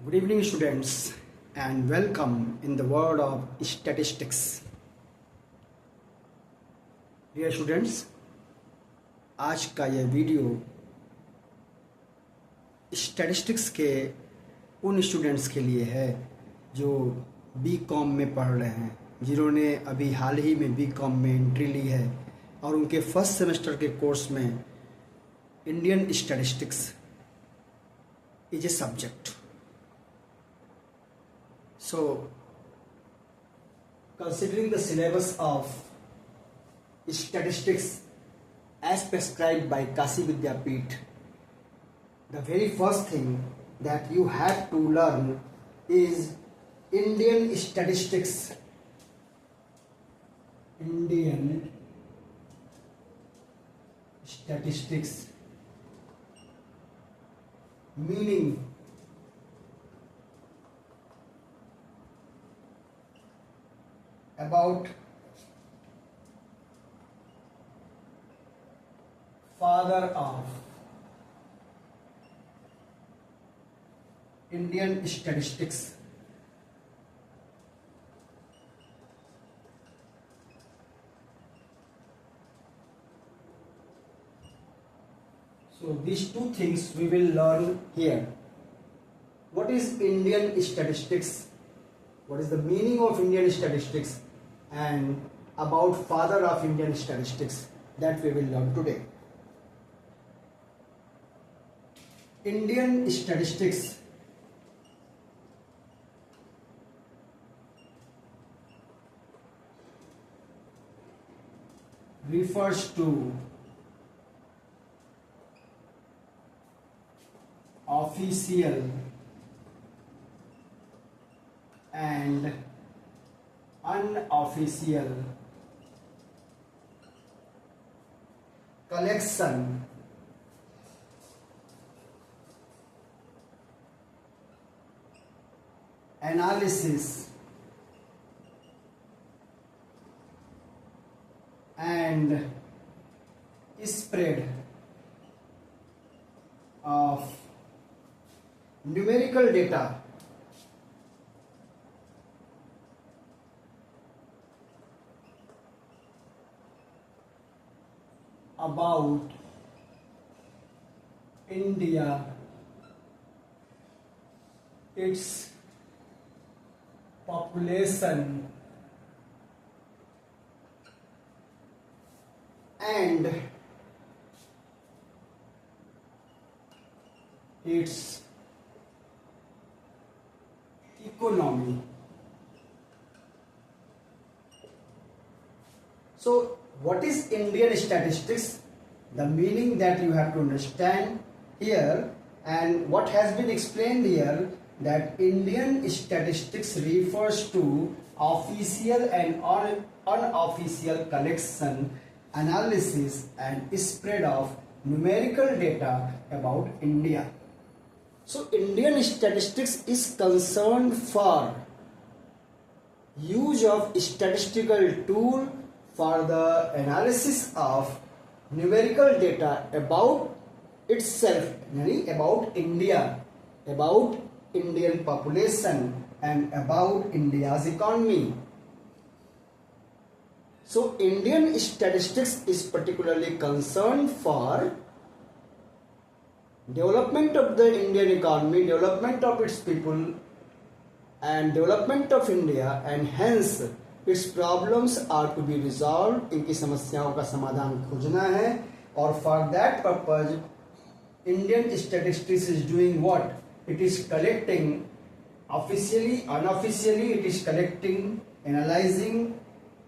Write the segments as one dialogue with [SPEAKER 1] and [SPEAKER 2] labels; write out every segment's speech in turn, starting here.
[SPEAKER 1] Good evening, students, and welcome in the world of statistics. Dear students, आज का यह video statistics के उन स्टूडेंट्स के लिए है जो बी.कॉम में पढ़ रहे हैं, जिन्होंने अभी हाल ही में बी.कॉम में एंट्री ली है और उनके फर्स्ट सेमेस्टर के कोर्स में Indian statistics is a subject. So, considering the syllabus of statistics as prescribed by Kashi Vidyapeeth, the very first thing that you have to learn is Indian statistics. Indian statistics meaning about father of Indian statistics. So these two things we will learn here. What is Indian statistics? What is the meaning of Indian statistics? And about father of Indian statistics, that we will learn today. Indian statistics refers to official and unofficial collection analysis and spread of numerical data about India, its population and its economy. So, what is Indian statistics? The meaning that you have to understand here, and what has been explained here, that Indian statistics refers to official and unofficial collection, analysis and spread of numerical data about India. So Indian statistics is concerned for use of statistical tool for the analysis of numerical data about itself, about India, about Indian population and about India's economy. So Indian statistics is particularly concerned for development of the Indian economy, development of its people and development of India, and hence its problems are to be resolved. इनकी समस्याओं का समाधान खोजना है, और for that purpose Indian statistics is doing what? It is collecting officially, unofficially, it is collecting, analyzing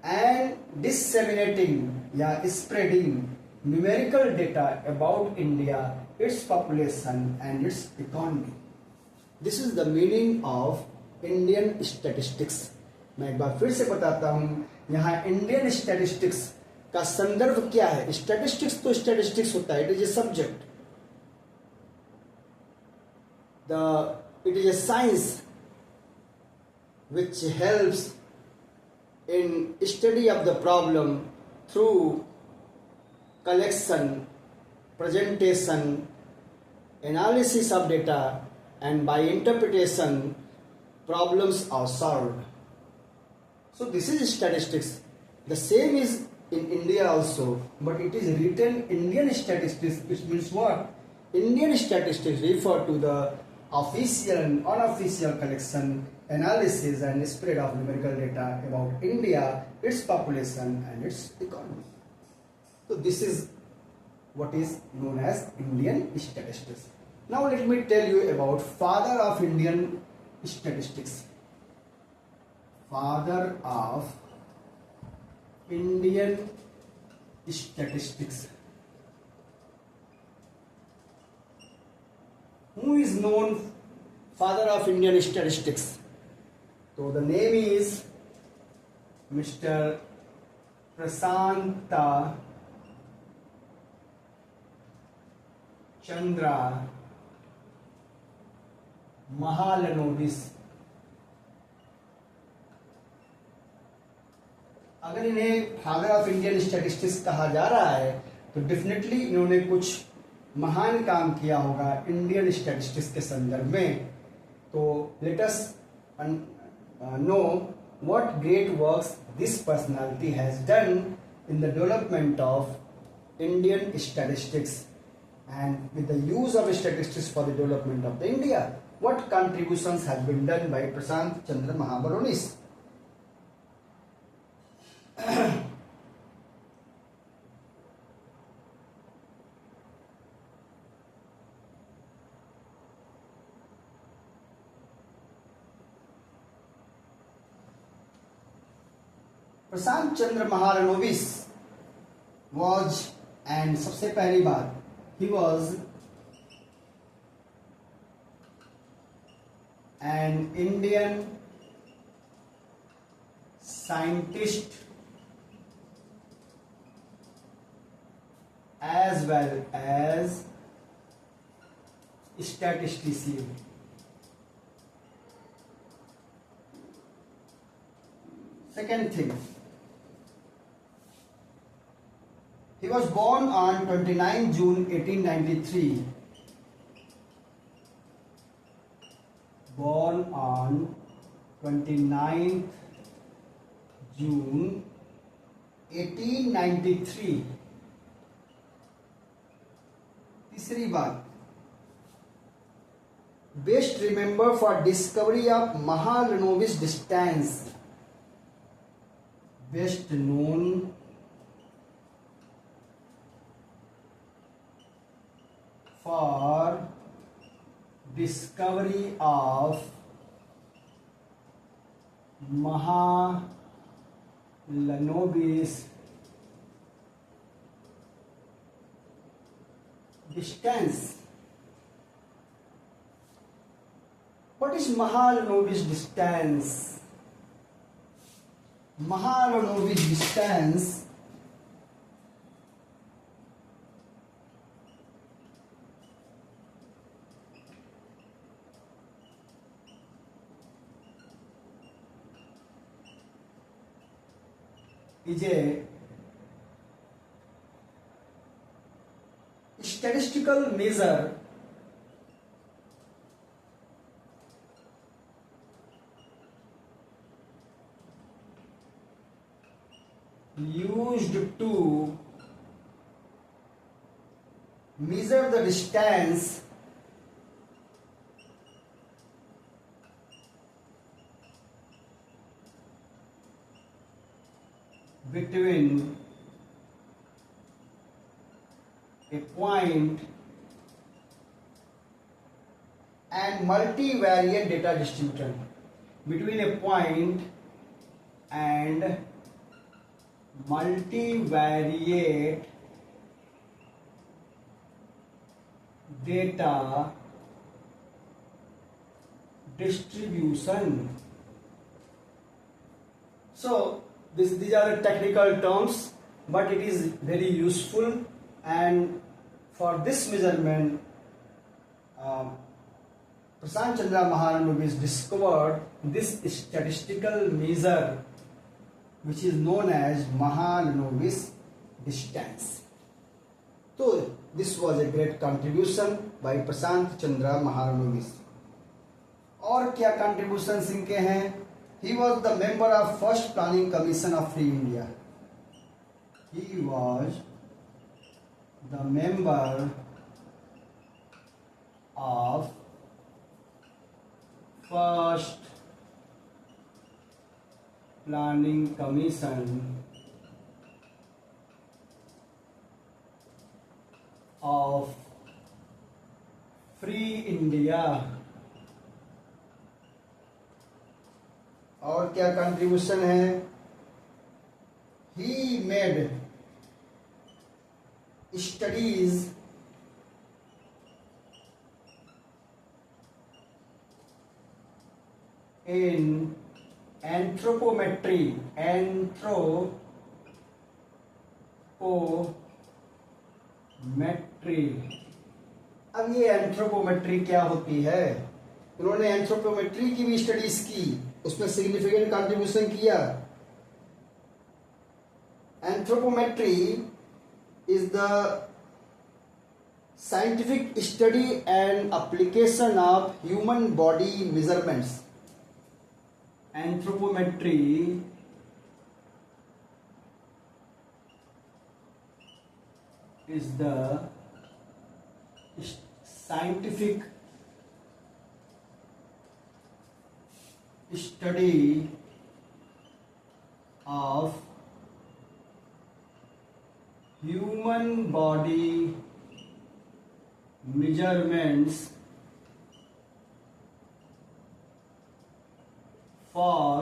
[SPEAKER 1] and disseminating या spreading numerical data about India, its population and its economy. This is the meaning of Indian statistics. मैं एक बार फिर से बताता हूं, यहाँ Indian statistics का संदर्भ क्या है. स्टैटिस्टिक्स तो स्टैटिस्टिक्स होता है, it is a subject. It is a science which helps in study of the problem through collection, presentation, analysis of data and by interpretation, problems are solved. So this is statistics. The same is in India also, but it is written Indian statistics, which means what? Indian statistics refer to the official and unofficial collection, analysis and spread of numerical data about India, its population and its economy. So this is what is known as Indian statistics. Now let me tell you about father of Indian statistics. Father of Indian statistics. Who is known father of Indian statistics? So the name is Mr. Prasanta Chandra Mahalanobis. अगर इन्हें father of Indian statistics कहा जा रहा है तो definitely इन्होंने कुछ महान काम किया होगा इंडियन स्टैटिस्टिक्स के संदर्भ में. तो let us know what great works this personality has done in the development of Indian statistics and with the use of statistics for the development of the India. What contributions have been done by Prasant Chandra Mahabaronis? Prashant Chandra Mahalanobis was, and सबसे पहली बात, he was an Indian scientist as well as statistician. Second thing, he was born on 29 June 1893. Born on 29th June 1893. तीसरी बात, best remembered for discovery of Mahalanobis distance. Best known for discovery of Mahalanobis distance. What is Mahalanobis distance? Mahalanobis distance is a statistical measure used to measure the distance between a point and multivariate data distribution. Between a point and multivariate data distribution. So these are the technical terms, but it is very useful, and for this measurement Prasant Chandra Mahalanobis discovered this statistical measure which is known as Mahalanobis distance. So this was a great contribution by Prasant Chandra Mahalanobis. और क्या contribution इनके हैं? He was the member of first planning commission of free India. He was the member of first planning commission of free India. और क्या contribution है? He made studies in anthropometry. अब ये anthropometry क्या होती है? उन्होंने एंथ्रोपोमेट्री की भी स्टडीज की, उसमें सिग्निफिकेंट कंट्रीब्यूशन किया. Anthropometry is the scientific study and application of human body measurements. Anthropometry is the scientific study of human body measurements for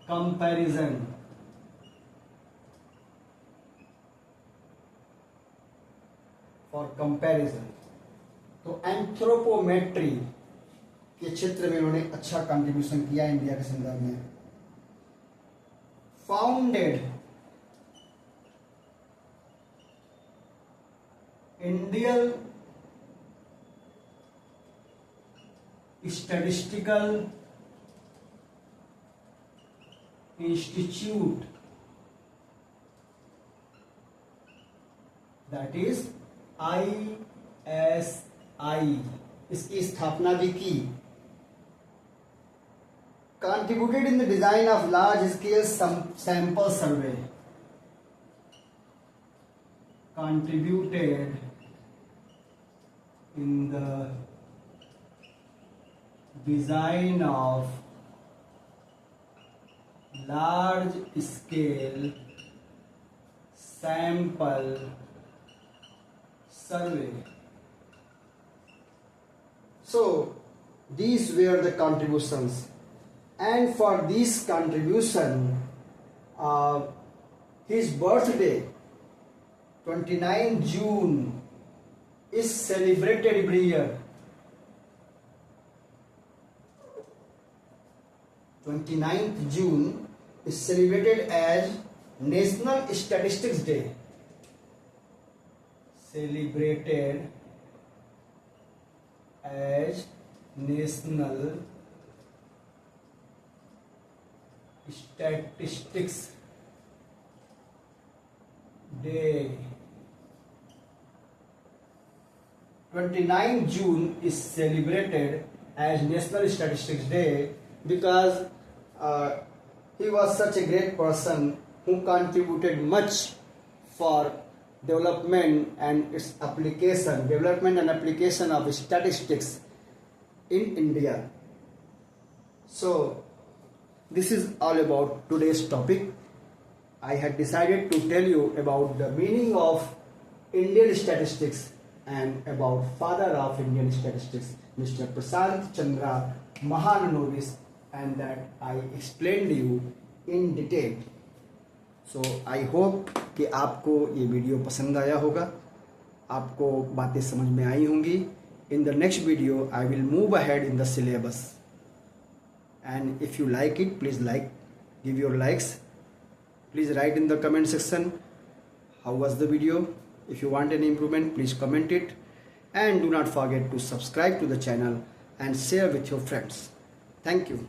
[SPEAKER 1] comparison. तो एंथ्रोपोमेट्री के क्षेत्र में उन्होंने अच्छा कंट्रीब्यूशन किया इंडिया के संदर्भ में. Founded Indian statistical institute, that is ISI, इसकी स्थापना भी की. contributed in the design of large scale sample survey. Contributed in the design of large scale sample survey. So these were the contributions, and for this contribution his birthday 29 June is celebrated every year. 29th June is celebrated as National Statistics Day. Celebrated as National Statistics Day. 29th June is celebrated as National Statistics Day because he was such a great person who contributed much for development and its application of statistics in India. So this is all about today's topic. I had decided to tell you about the meaning of Indian statistics and about father of Indian statistics, Mr. Prashant Chandra Mahalanobis, and that I explained you in detail. So I hope कि आपको ये video पसंद आया होगा, आपको बातें समझ में आई होंगी. In the next video I will move ahead in the syllabus, and if you like it, please give your likes. Please write in the comment section how was the video. If you want any improvement, please comment it, and do not forget to subscribe to the channel and share with your friends. Thank you.